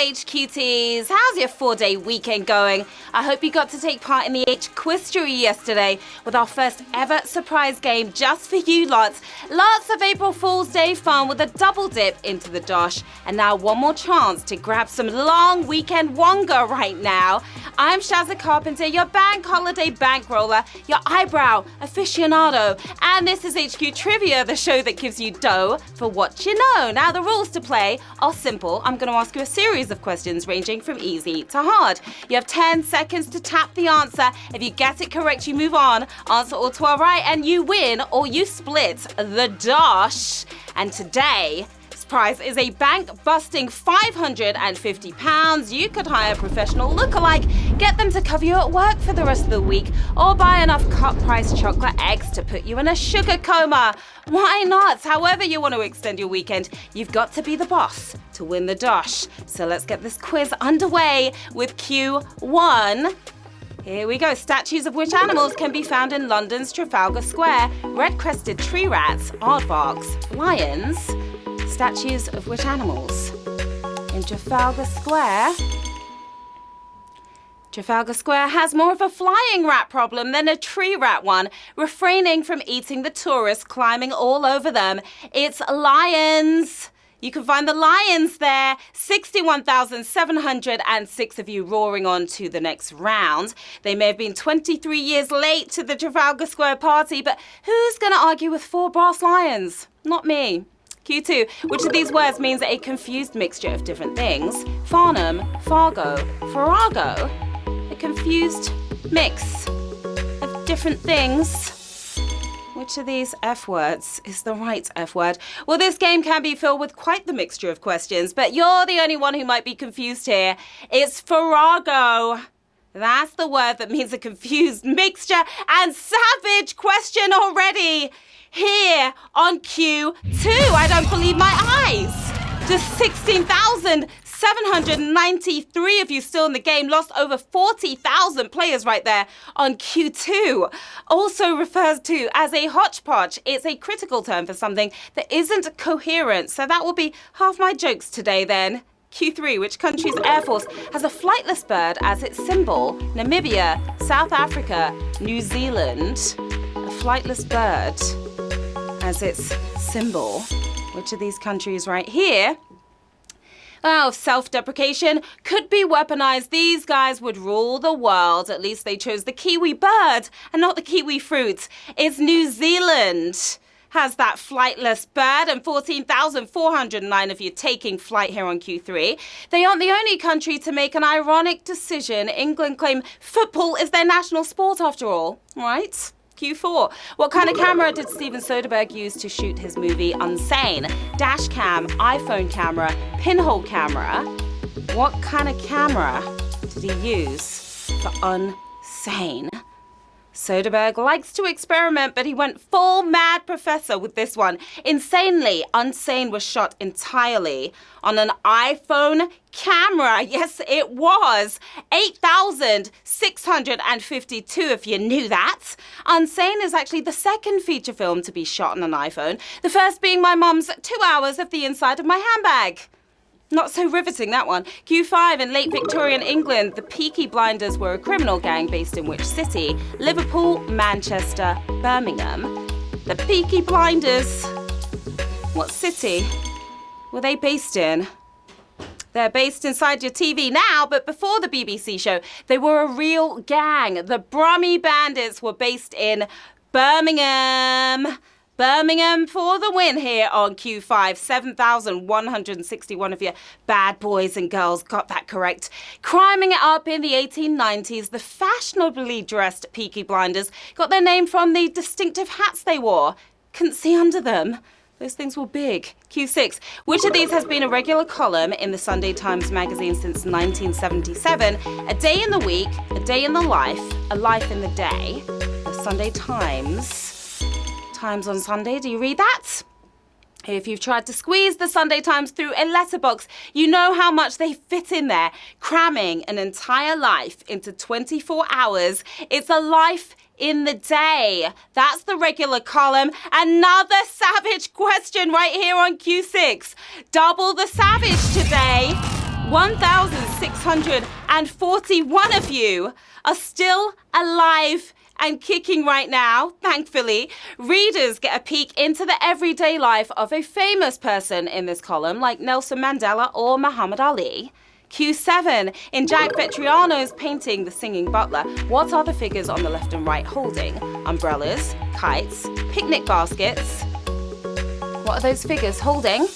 HQTs. How's your 4-day weekend going? I hope you got to take part in the H-Quistery yesterday with our first ever surprise game just for you lots. Lots of April Fool's Day fun with a double dip into the dosh. And now one more chance to grab some long weekend wonga right now. I'm Sharon Carpenter, your bank holiday bankroller, your eyebrow aficionado. And this is HQ Trivia, the show that gives you dough for what you know. Now the rules to play are simple. I'm going to ask you a series of questions ranging from easy to hard. You have 10 seconds to tap the answer. If you get it correct, you move on. Answer all 12 right and you win, or you split the dosh. And today, prize is a bank-busting £550. You could hire a professional lookalike, get them to cover you at work for the rest of the week, or buy enough cut-price chocolate eggs to put you in a sugar coma. Why not? However you want to extend your weekend, you've got to be the boss to win the dosh. So let's get this quiz underway with Q1. Here we go. Statues of which animals can be found in London's Trafalgar Square? Red-crested tree rats, aardvarks, lions. Statues of which animals? In Trafalgar Square. Trafalgar Square has more of a flying rat problem than a tree rat one, refraining from eating the tourists climbing all over them. It's lions. You can find the lions there. 61,706 of you roaring on to the next round. They may have been 23 years late to the Trafalgar Square party, but who's going to argue with 4 brass lions? Not me. Q2. Which of these words means a confused mixture of different things? Farnham, Fargo, Farrago. A confused mix of different things. Which of these F words is the right F word? Well, this game can be filled with quite the mixture of questions, but you're the only one who might be confused here. It's Farrago. That's the word that means a confused mixture and savage question already. Here on Q2, I don't believe my eyes. Just 16,793 of you still in the game, lost over 40,000 players right there on Q2. Also refers to as a hodgepodge. It's a critical term for something that isn't coherent. So that will be half my jokes today then. Q3, which country's Air Force has a flightless bird as its symbol? Namibia, South Africa, New Zealand. A flightless bird as its symbol. Which of these countries right here? Oh, self-deprecation could be weaponized. These guys would rule the world. At least they chose the kiwi bird and not the kiwi fruit. It's New Zealand. Has that flightless bird, and 14,409 of you taking flight here on Q3. They aren't the only country to make an ironic decision. England claim football is their national sport after all, right? Q4. What kind of camera did Steven Soderbergh use to shoot his movie Unsane? Dash cam, iPhone camera, pinhole camera. What kind of camera did he use for Unsane? Soderbergh likes to experiment, but he went full mad professor with this one. Insanely, Unsane was shot entirely on an iPhone camera. Yes, it was. 8,652, if you knew that. Unsane is actually the second feature film to be shot on an iPhone. The first being my mum's 2 hours of the inside of my handbag. Not so riveting, that one. Q5, in late Victorian England, the Peaky Blinders were a criminal gang based in which city? Liverpool, Manchester, Birmingham. The Peaky Blinders. What city were they based in? They're based inside your TV now, but before the BBC show, they were a real gang. The Brummy Bandits were based in Birmingham. Birmingham for the win here on Q5. 7,161 of you bad boys and girls got that correct. Criming it up in the 1890s, the fashionably dressed Peaky Blinders got their name from the distinctive hats they wore. Couldn't see under them. Those things were big. Q6. Which of these has been a regular column in the Sunday Times magazine since 1977? A day in the week, a day in the life, a life in the day. The Sunday Times. Times on Sunday, do you read that? If you've tried to squeeze the Sunday Times through a letterbox, you know how much they fit in there, cramming an entire life into 24 hours. It's a life in the day. That's the regular column. Another savage question right here on Q6. Double the savage today. 1,641 of you are still alive and kicking right now, thankfully. Readers get a peek into the everyday life of a famous person in this column, like Nelson Mandela or Muhammad Ali. Q7, in Jack Vetriano's painting The Singing Butler, what are the figures on the left and right holding? Umbrellas, kites, picnic baskets. What are those figures holding?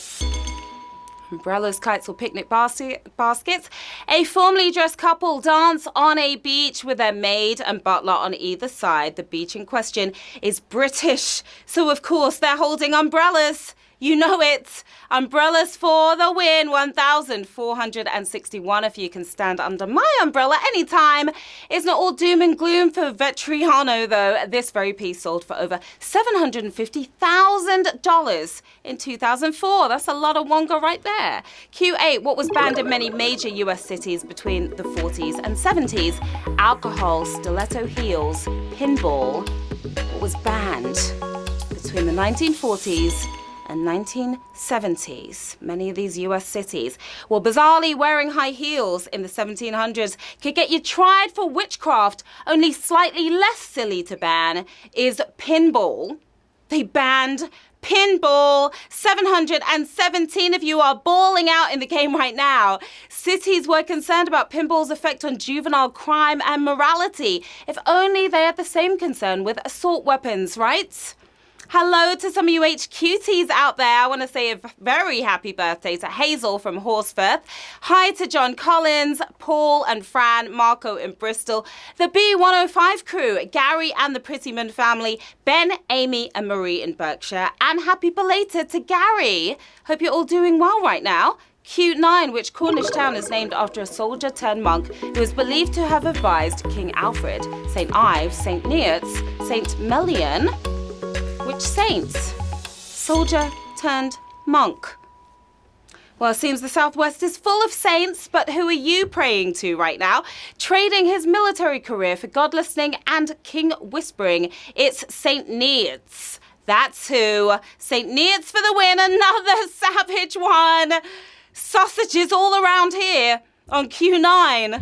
Umbrellas, kites, or picnic baskets. A formally dressed couple dance on a beach with their maid and butler on either side. The beach in question is British, so of course they're holding umbrellas. You know it. Umbrellas for the win. 1,461 of you can stand under my umbrella anytime. It's not all doom and gloom for Vetriano, though. This very piece sold for over $750,000 in 2004. That's a lot of wonga right there. Q8, what was banned in many major US cities between the 40s and 70s? Alcohol, stiletto heels, pinball. What was banned between the 1940s and 1970s, many of these US cities? Well, bizarrely, wearing high heels in the 1700s could get you tried for witchcraft. Only slightly less silly to ban is pinball. They banned pinball. 717 of you are bawling out in the game right now. Cities were concerned about pinball's effect on juvenile crime and morality. If only they had the same concern with assault weapons, right? Hello to some of you HQTs out there. I want to say a very happy birthday to Hazel from Horsforth. Hi to John Collins, Paul and Fran, Marco in Bristol, the B105 crew, Gary and the Prettyman family, Ben, Amy and Marie in Berkshire, and happy belated to Gary. Hope you're all doing well right now. Q9, which Cornish town is named after a soldier turned monk who is believed to have advised King Alfred. St. Ives, St. Neots, St. Melian. Which saint? Soldier turned monk. Well, it seems the Southwest is full of saints, but who are you praying to right now? Trading his military career for God listening and king whispering, it's St. Neots. That's who. St. Neots for the win, another savage one. Sausages all around here on Q9.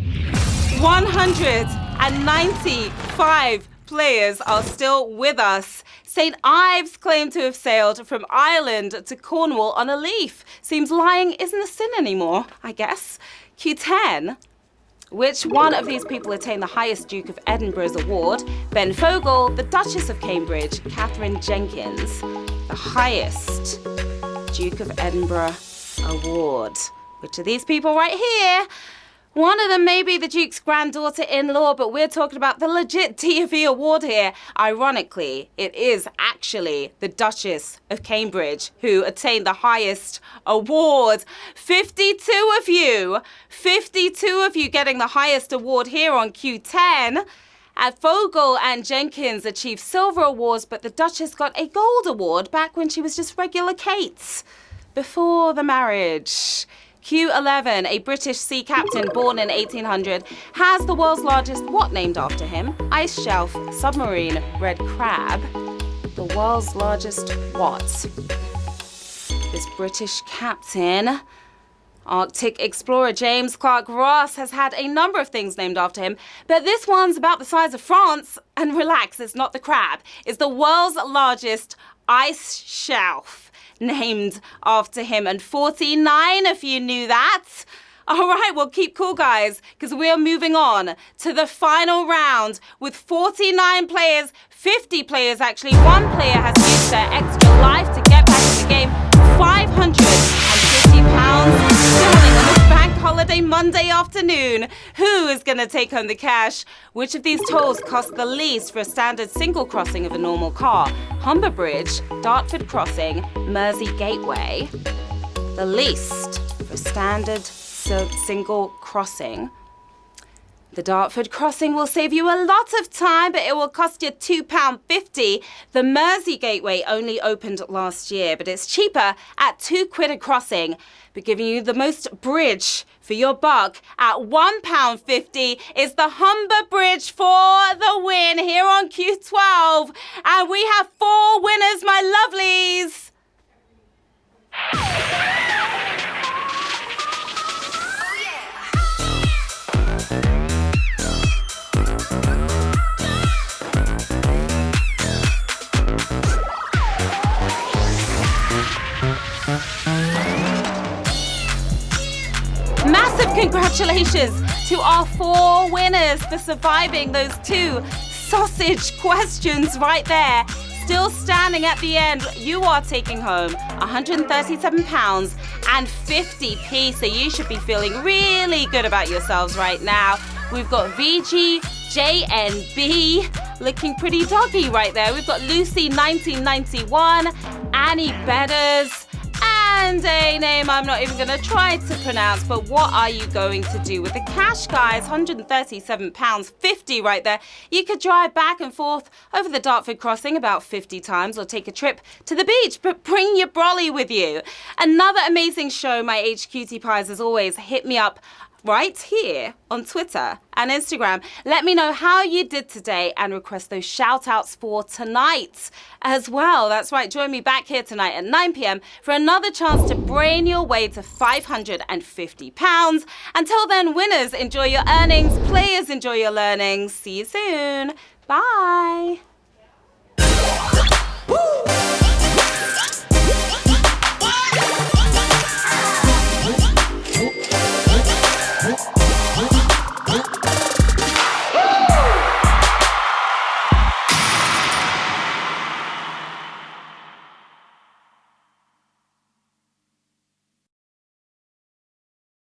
195 players are still with us. St. Ives claimed to have sailed from Ireland to Cornwall on a leaf. Seems lying isn't a sin anymore, I guess. Q10. Which one of these people attained the highest Duke of Edinburgh's award? Ben Fogle, the Duchess of Cambridge, Catherine Jenkins. The highest Duke of Edinburgh award. Which of these people right here? One of them may be the Duke's granddaughter-in-law, but we're talking about the legit DfE award here. Ironically, it is actually the Duchess of Cambridge who attained the highest award. 52 of you getting the highest award here on Q10. Fogle and Jenkins achieved silver awards, but the Duchess got a gold award back when she was just regular Kate, before the marriage. Q11, a British sea captain born in 1800, has the world's largest what named after him? Ice shelf, submarine, red crab. The world's largest what? This British captain, Arctic explorer James Clark Ross, has had a number of things named after him, but this one's about the size of France. And relax, it's not the crab. It's the world's largest ice shelf, named after him, and 49 if you knew that. All right, well, keep cool, guys, because we are moving on to the final round with 49 players, 50 players actually. One player has used their extra life to get back in the game. £550 sterling on this bank holiday Monday afternoon. Who is going to take home the cash? Which of these tolls cost the least for a standard single crossing of a normal car? Humber Bridge, Dartford Crossing, Mersey Gateway. The least for standard single crossing. The Dartford Crossing will save you a lot of time, but it will cost you £2.50. The Mersey Gateway only opened last year, but it's cheaper at £2 a crossing, but giving you the most bridge for your buck at £1.50 is the Humber Bridge for the win here on Q12. And we have 4 winners, my lovelies. Congratulations to our 4 winners for surviving those 2 sausage questions right there. Still standing at the end, you are taking home £137 and 50p, so you should be feeling really good about yourselves right now. We've got VG, JNB, looking pretty doggy right there. We've got Lucy 1991, Annie Bedders, and a name I'm not even going to try to pronounce, but what are you going to do with the cash, guys? £137.50 right there. You could drive back and forth over the Dartford crossing about 50 times or take a trip to the beach, but bring your brolly with you. Another amazing show, my HQT Pies, as always. Hit me up right here on Twitter and Instagram. Let me know how you did today and request those shout outs for tonight as well. That's right, join me back here tonight at 9 p.m. for another chance to brain your way to £550. Until then, winners, enjoy your earnings. Players, enjoy your learnings. See you soon. Bye.